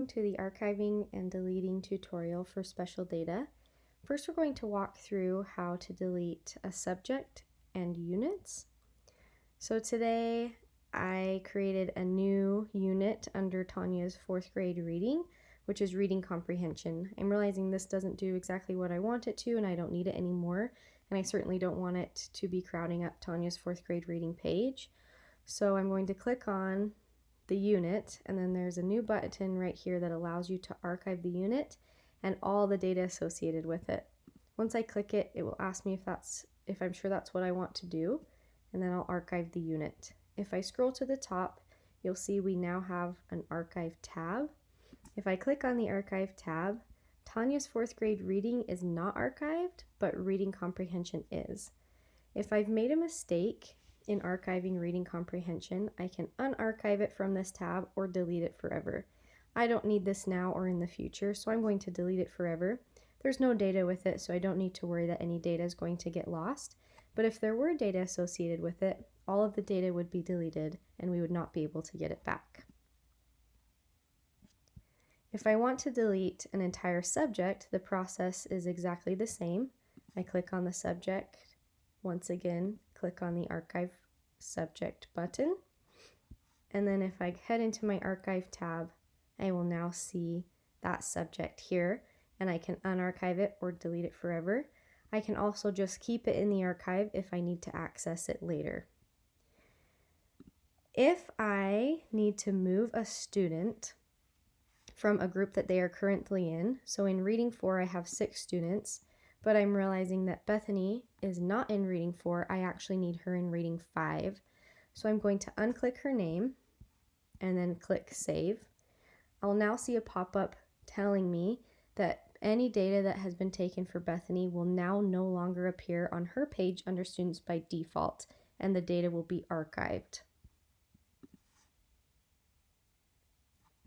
to the archiving and deleting tutorial for special data. First, we're going to walk through how to delete a subject and units. So today I created a new unit under Tanya's 4th grade reading, which is reading comprehension. I'm realizing this doesn't do exactly what I want it to, and I don't need it anymore, and I certainly don't want it to be crowding up Tanya's 4th grade reading page. So I'm going to click on the unit, and then there's a new button right here that allows you to archive the unit and all the data associated with it. Once I click it, it will ask me if I'm sure that's what I want to do, and then I'll archive the unit. If I scroll to the top, you'll see we now have an archive tab. If I click on the archive tab, Tanya's 4th grade reading is not archived, but reading comprehension is. If I've made a mistake in archiving reading comprehension, I can unarchive it from this tab or delete it forever. I don't need this now or in the future, so I'm going to delete it forever. There's no data with it, so I don't need to worry that any data is going to get lost. But if there were data associated with it, all of the data would be deleted and we would not be able to get it back. If I want to delete an entire subject, the process is exactly the same. I click on the subject. Once again, click on the Archive Subject button. And then if I head into my Archive tab, I will now see that subject here, and I can unarchive it or delete it forever. I can also just keep it in the archive if I need to access it later. If I need to move a student from a group that they are currently in, so in Reading 4 I have 6 students, but I'm realizing that Bethany is not in Reading 4, I actually need her in Reading 5. So I'm going to unclick her name and then click Save. I'll now see a pop-up telling me that any data that has been taken for Bethany will now no longer appear on her page under Students by default, and the data will be archived.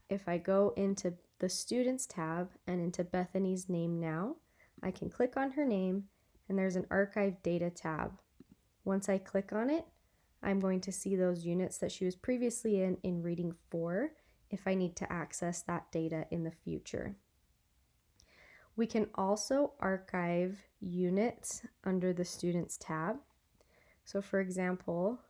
If I go into the Students tab and into Bethany's name now, I can click on her name and there's an Archive Data tab. Once I click on it, I'm going to see those units that she was previously in Reading 4 if I need to access that data in the future. We can also archive units under the Students tab. So for example,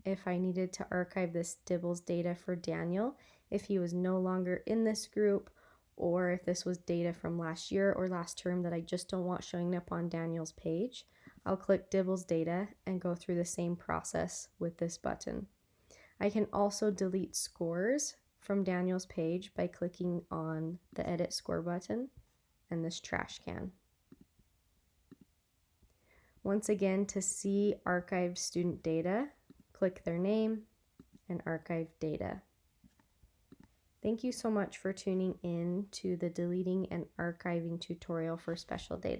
if I needed to archive this Dibbles data for Daniel, if he was no longer in this group, or if this was data from last year or last term that I just don't want showing up on Daniel's page, I'll click Dibbles data and go through the same process with this button. I can also delete scores from Daniel's page by clicking on the Edit Score button and this trash can. Once again, to see archived student data, click their name and archive data. Thank you so much for tuning in to the deleting and archiving tutorial for special data.